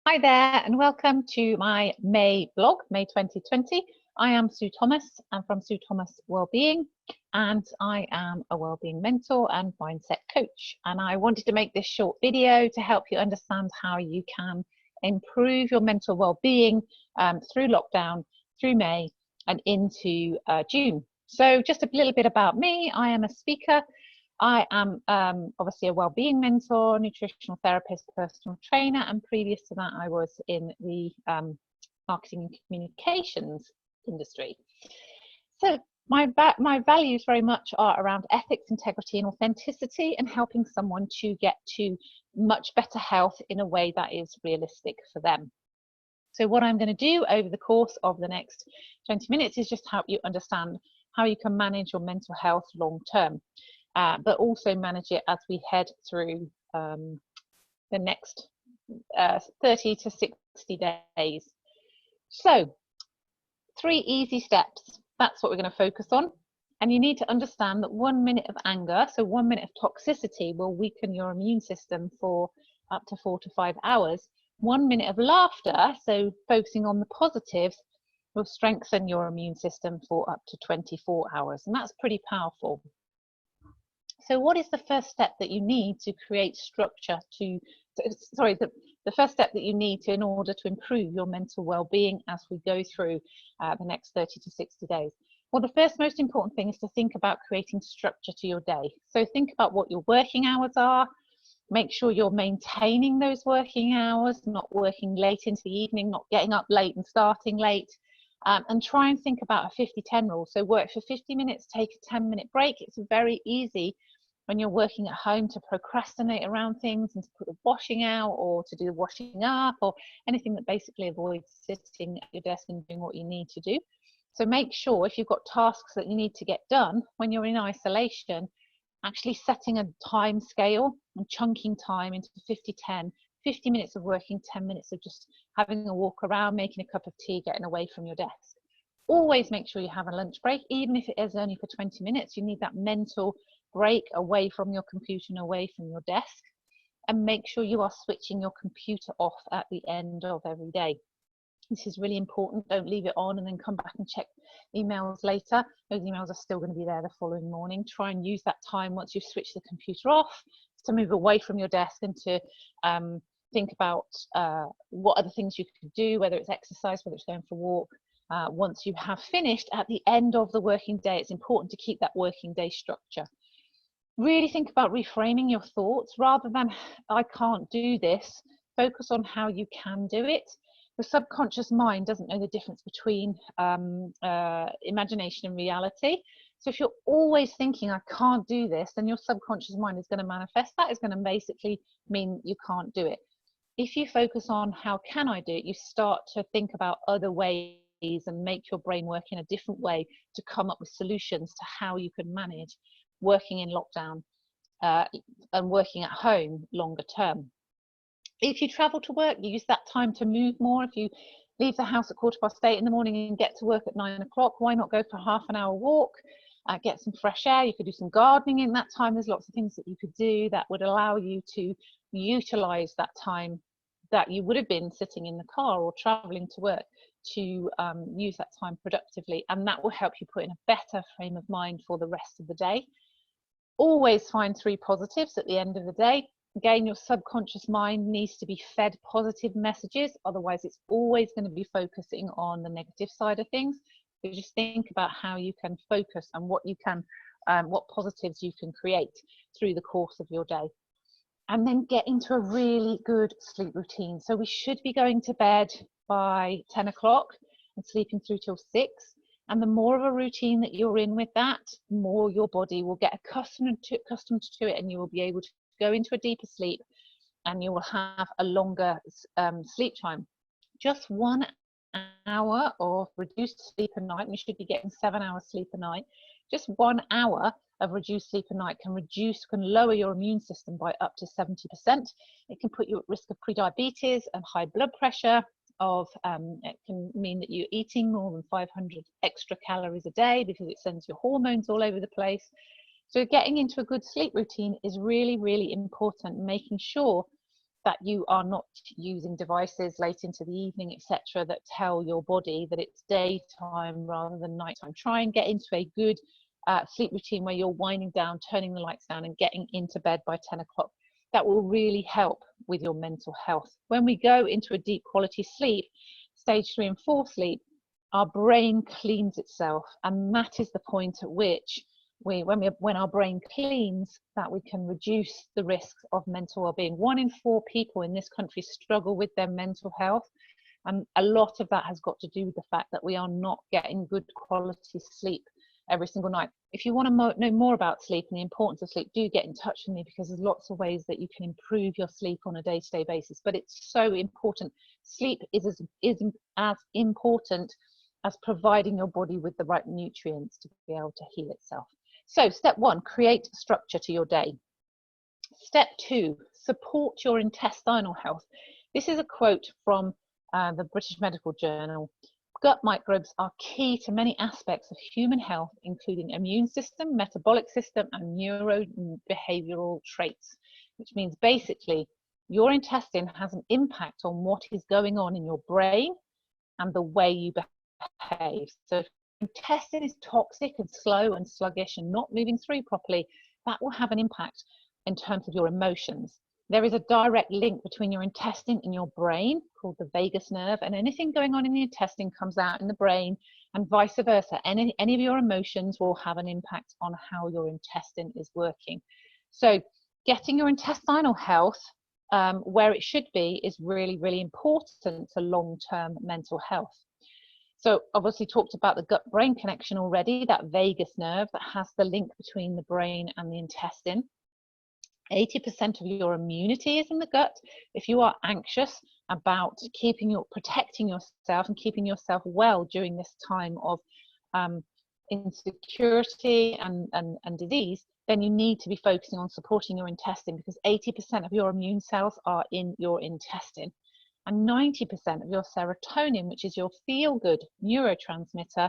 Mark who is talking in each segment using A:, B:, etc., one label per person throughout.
A: Hi there and welcome to my May blog, May 2020. I am Sue Thomas. I'm from Sue Thomas Wellbeing and I am a wellbeing mentor and mindset coach. And I wanted to make this short video to help you understand how you can improve your mental wellbeing through lockdown, through May and into June. So just a little bit about me. I am a speaker. I am obviously a wellbeing mentor, nutritional therapist, personal trainer, and previous to that I was in the marketing and communications industry. So my values very much are around ethics, integrity and authenticity, and helping someone to get to much better health in a way that is realistic for them. So what I'm going to do over the course of the next 20 minutes is just help you understand how you can manage your mental health long term. But also manage it as we head through the next 30 to 60 days. So 3 easy steps, that's what we're going to focus on. And you need to understand that 1 minute of anger, so 1 minute of toxicity, will weaken your immune system for up to 4 to 5 hours. 1 minute of laughter, so focusing on the positives, will strengthen your immune system for up to 24 hours. And that's pretty powerful. So what is the first step that you need to create structure the first step that you need in order to improve your mental well-being as we go through the next 30 to 60 days? Well, the first most important thing is to think about creating structure to your day. So think about what your working hours are. Make sure you're maintaining those working hours, not working late into the evening, not getting up late and starting late. And try and think about a 50-10 rule. So work for 50 minutes, take a 10-minute break. It's very easy when you're working at home to procrastinate around things and to put the washing out or to do the washing up or anything that basically avoids sitting at your desk and doing what you need to do. So make sure if you've got tasks that you need to get done when you're in isolation, actually setting a time scale and chunking time into 50-10, 50 minutes of working, 10 minutes of just having a walk around, making a cup of tea, getting away from your desk. Always make sure you have a lunch break, even if it is only for 20 minutes. You need that mental break away from your computer and away from your desk. And make sure you are switching your computer off at the end of every day. This is really important. Don't leave it on and then come back and check emails later. Those emails are still going to be there the following morning. Try and use that time once you've switched the computer off to move away from your desk and to think about what other things you could do, whether it's exercise, whether it's going for a walk. Once you have finished at the end of the working day, it's important to keep that working day structure. Really think about reframing your thoughts rather than I can't do this. Focus on how you can do it. The subconscious mind doesn't know the difference between imagination and reality. So if you're always thinking I can't do this, then your subconscious mind is going to manifest that. Is going to basically mean you can't do it. If you focus on how can I do it, you start to think about other ways and make your brain work in a different way to come up with solutions to how you can manage working in lockdown and working at home longer term. If you travel to work, you use that time to move more. If you leave the house at 8:15 in the morning and get to work at 9 o'clock, why not go for a half-an-hour walk, get some fresh air? You could do some gardening in that time. There's lots of things that you could do that would allow you to utilize that time that you would have been sitting in the car or traveling to work to use that time productively, and that will help you put in a better frame of mind for the rest of the day. Always find 3 positives at the end of the day. Again, your subconscious mind needs to be fed positive messages, otherwise it's always going to be focusing on the negative side of things. So just think about how you can focus and what you can, what positives you can create through the course of your day. And then get into a really good sleep routine. So we should be going to bed by 10 o'clock and sleeping through till 6. And the more of a routine that you're in with that, the more your body will get accustomed to it, and you will be able to go into a deeper sleep and you will have a longer sleep time. Just 1 hour of reduced sleep a night, we should be getting 7 hours sleep a night. Just 1 hour of reduced sleep a night can lower your immune system by up to 70%. It can put you at risk of prediabetes and high blood pressure. It can mean that you're eating more than 500 extra calories a day because it sends your hormones all over the place. So getting into a good sleep routine is really, really important, making sure that you are not using devices late into the evening, etc., that tell your body that it's daytime rather than nighttime. Try and get into a good sleep routine where you're winding down, turning the lights down, and getting into bed by 10 o'clock. That will really help with your mental health. When we go into a deep quality sleep, stage 3 and 4 sleep, our brain cleans itself, and that is the point at which when our brain cleans, that we can reduce the risks of mental well-being. 1 in 4 people in this country struggle with their mental health, and a lot of that has got to do with the fact that we are not getting good quality sleep every single night. If you want to know more about sleep and the importance of sleep, do get in touch with me, because there's lots of ways that you can improve your sleep on a day-to-day basis. But it's so important. Sleep is as important as providing your body with the right nutrients to be able to heal itself. So step 1, create structure to your day. Step 2, support your intestinal health. This is a quote from the British Medical Journal. Gut microbes are key to many aspects of human health, including immune system, metabolic system, and neurobehavioral traits, which means basically your intestine has an impact on what is going on in your brain and the way you behave. So if your intestine is toxic and slow and sluggish and not moving through properly, that will have an impact in terms of your emotions. There is a direct link between your intestine and your brain called the vagus nerve, and anything going on in the intestine comes out in the brain, and vice versa. Any of your emotions will have an impact on how your intestine is working. So getting your intestinal health where it should be is really, really important to long-term mental health. So obviously talked about the gut-brain connection already, that vagus nerve that has the link between the brain and the intestine. 80% of your immunity is in the gut. If you are anxious about protecting yourself and keeping yourself well during this time of insecurity and disease, then you need to be focusing on supporting your intestine, because 80% of your immune cells are in your intestine. And 90% of your serotonin, which is your feel-good neurotransmitter,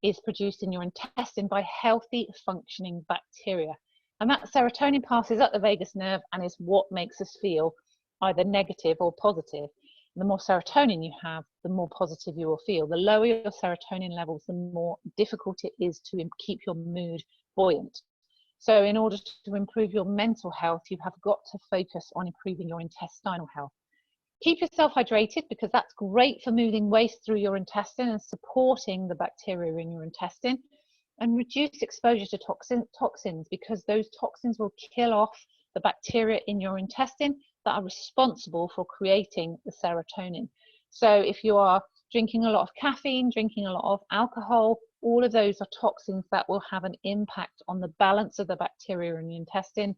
A: is produced in your intestine by healthy functioning bacteria. And that serotonin passes up the vagus nerve and is what makes us feel either negative or positive. The more serotonin you have, the more positive you will feel. The lower your serotonin levels, the more difficult it is to keep your mood buoyant. So in order to improve your mental health, you have got to focus on improving your intestinal health. Keep yourself hydrated, because that's great for moving waste through your intestine and supporting the bacteria in your intestine. And reduce exposure to toxins, because those toxins will kill off the bacteria in your intestine that are responsible for creating the serotonin. So if you are drinking a lot of caffeine, drinking a lot of alcohol, all of those are toxins that will have an impact on the balance of the bacteria in your intestine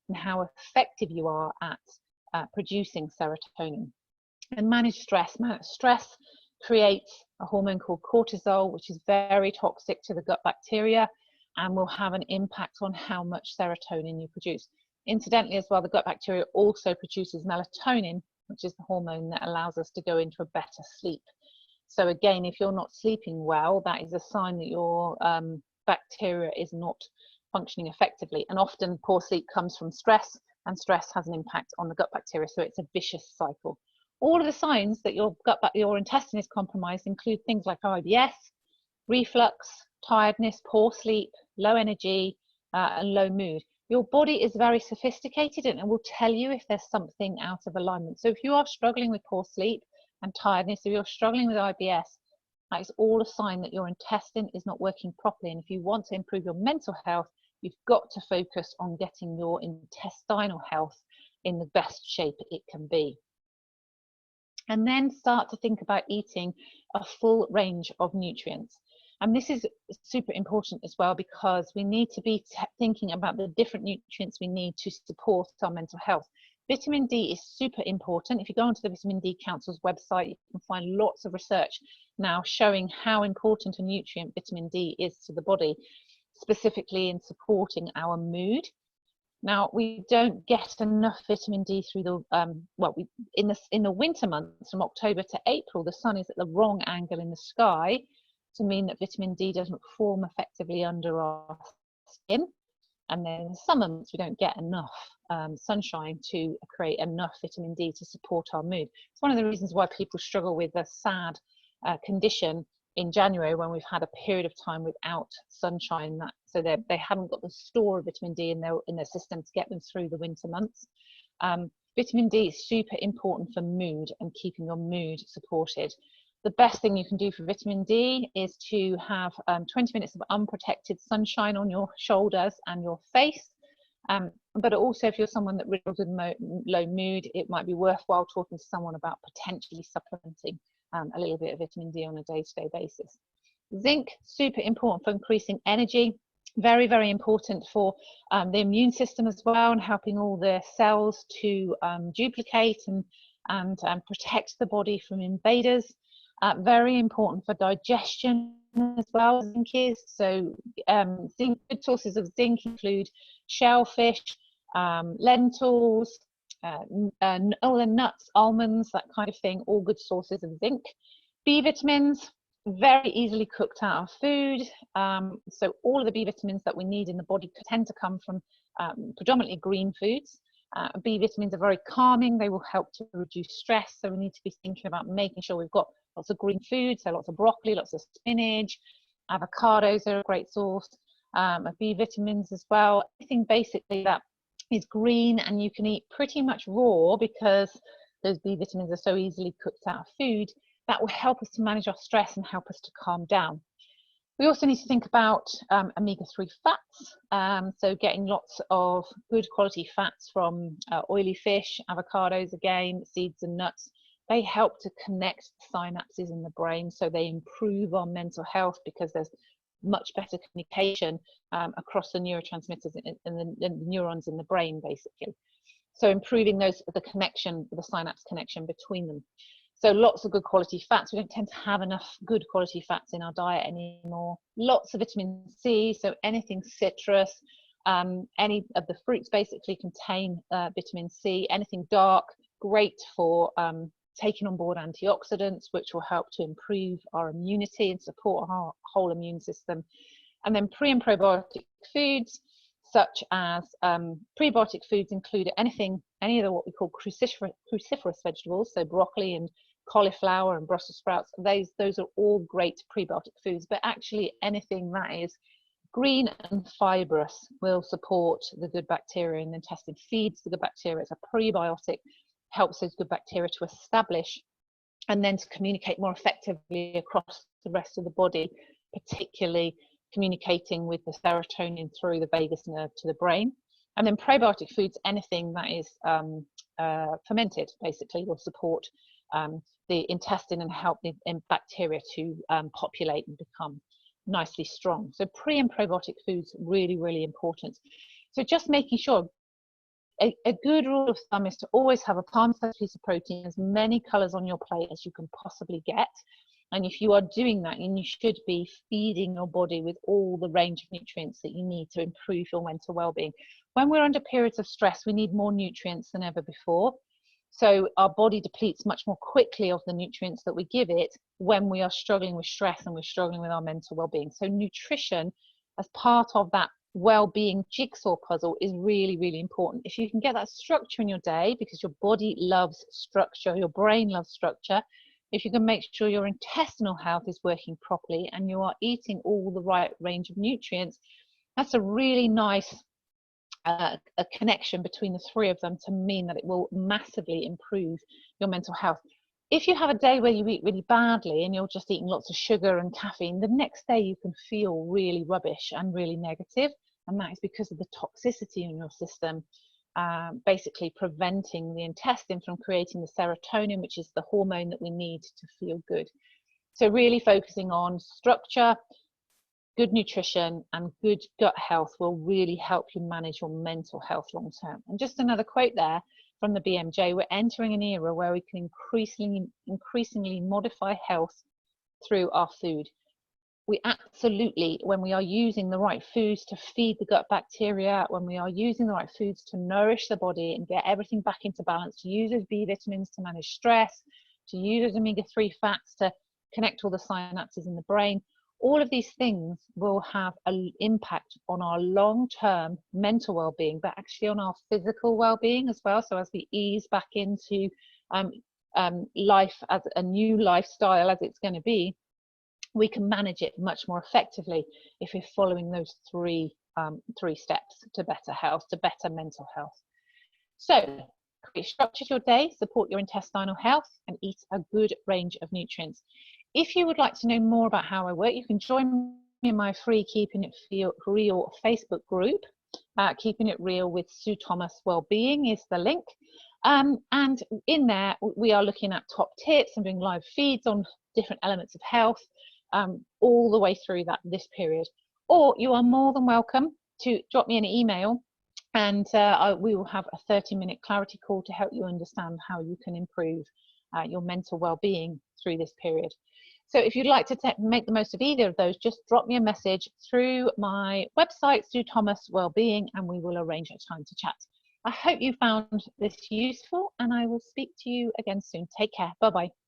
A: and how effective you are at producing serotonin. And manage stress. Stress creates a hormone called cortisol, which is very toxic to the gut bacteria and will have an impact on how much serotonin you produce. Incidentally as well, the gut bacteria also produces melatonin, which is the hormone that allows us to go into a better sleep. So again, if you're not sleeping well, that is a sign that your bacteria is not functioning effectively. And often poor sleep comes from stress, and stress has an impact on the gut bacteria, so it's a vicious cycle. All of the signs that your intestine is compromised include things like IBS, reflux, tiredness, poor sleep, low energy, and low mood. Your body is very sophisticated and it will tell you if there's something out of alignment. So if you are struggling with poor sleep and tiredness, if you're struggling with IBS, that is all a sign that your intestine is not working properly. And if you want to improve your mental health, you've got to focus on getting your intestinal health in the best shape it can be. And then start to think about eating a full range of nutrients. And this is super important as well, because we need to be thinking about the different nutrients we need to support our mental health. Vitamin D is super important. If you go onto the Vitamin D Council's website, you can find lots of research now showing how important a nutrient vitamin D is to the body, specifically in supporting our mood. Now, we don't get enough vitamin D through the, in the winter months from October to April, the sun is at the wrong angle in the sky to mean that vitamin D doesn't form effectively under our skin. And then in the summer months, we don't get enough sunshine to create enough vitamin D to support our mood. It's one of the reasons why people struggle with a sad condition in January, when we've had a period of time without sunshine, so they haven't got the store of vitamin D in their system to get them through the winter months. Vitamin D is super important for mood and keeping your mood supported. The best thing you can do for vitamin D is to have 20 minutes of unprotected sunshine on your shoulders and your face. But also, if you're someone that riddles with low mood, it might be worthwhile talking to someone about potentially supplementing a little bit of vitamin D on a day-to-day basis. Zinc, super important for increasing energy. Very, very important for the immune system as well, and helping all the cells to duplicate and protect the body from invaders. Very important for digestion as well, zinc is. So good sources of zinc include shellfish, lentils, all the nuts, almonds, that kind of thing, all good sources of zinc. B vitamins, very easily cooked out of food. So all of the B vitamins that we need in the body tend to come from predominantly green foods. B vitamins are very calming. They will help to reduce stress. So we need to be thinking about making sure we've got lots of green food, so lots of broccoli, lots of spinach, avocados are a great source of B vitamins as well. Anything basically that is green and you can eat pretty much raw, because those B vitamins are so easily cooked out of food, that will help us to manage our stress and help us to calm down. We also need to think about omega-3 fats, so getting lots of good quality fats from oily fish, avocados again, seeds and nuts. They help to connect synapses in the brain, so they improve our mental health because there's much better communication across the neurotransmitters and the neurons in the brain, basically. So improving the connection, the synapse connection between them. So lots of good quality fats. We don't tend to have enough good quality fats in our diet anymore. Lots of vitamin C, so anything citrus, any of the fruits basically contain vitamin C. Anything dark, great for taking on board antioxidants, which will help to improve our immunity and support our whole immune system. And then pre and probiotic foods, such as prebiotic foods include any of what we call cruciferous vegetables, so broccoli and cauliflower and Brussels sprouts. Those are all great prebiotic foods, but actually anything that is green and fibrous will support the good bacteria in the intestine, feeds the good bacteria. It's a prebiotic, helps those good bacteria to establish and then to communicate more effectively across the rest of the body, particularly communicating with the serotonin through the vagus nerve to the brain. And then probiotic foods, anything that is fermented, basically, will support the intestine and help the bacteria to populate and become nicely strong. So pre and probiotic foods, really, really important. So just making sure, a good rule of thumb is to always have a palm-sized piece of protein, as many colors on your plate as you can possibly get. And if you are doing that, then you should be feeding your body with all the range of nutrients that you need to improve your mental well-being. When we're under periods of stress, we need more nutrients than ever before. So our body depletes much more quickly of the nutrients that we give it when we are struggling with stress and we're struggling with our mental well-being. So nutrition as part of that well-being jigsaw puzzle is really, really important. If you can get that structure in your day, because your body loves structure, your brain loves structure, if you can make sure your intestinal health is working properly and you are eating all the right range of nutrients, that's a really nice a connection between the three of them to mean that it will massively improve your mental health. If you have a day where you eat really badly and you're just eating lots of sugar and caffeine, the next day you can feel really rubbish and really negative, and that is because of the toxicity in your system, basically preventing the intestine from creating the serotonin, which is the hormone that we need to feel good. So really focusing on structure, good nutrition and good gut health will really help you manage your mental health long term. And just another quote there from the BMJ, we're entering an era where we can increasingly modify health through our food. We absolutely, when we are using the right foods to feed the gut bacteria, when we are using the right foods to nourish the body and get everything back into balance, to use those B vitamins to manage stress, to use those omega-3 fats to connect all the synapses in the brain, all of these things will have an impact on our long-term mental well-being, but actually on our physical well-being as well. So as we ease back into life as a new lifestyle, as it's going to be, we can manage it much more effectively if we're following those three steps to better health, to better mental health. So structure your day, support your intestinal health, and eat a good range of nutrients. If you would like to know more about how I work, you can join me in my free Keeping It Real Facebook group. Keeping It Real with Sue Thomas Wellbeing is the link. And in there, we are looking at top tips and doing live feeds on different elements of health all the way through this period. Or you are more than welcome to drop me an email, and we will have a 30-minute clarity call to help you understand how you can improve your mental well-being through this period. So if you'd like to make the most of either of those, just drop me a message through my website, Sue Thomas Wellbeing, and we will arrange a time to chat. I hope you found this useful, and I will speak to you again soon. Take care. Bye-bye.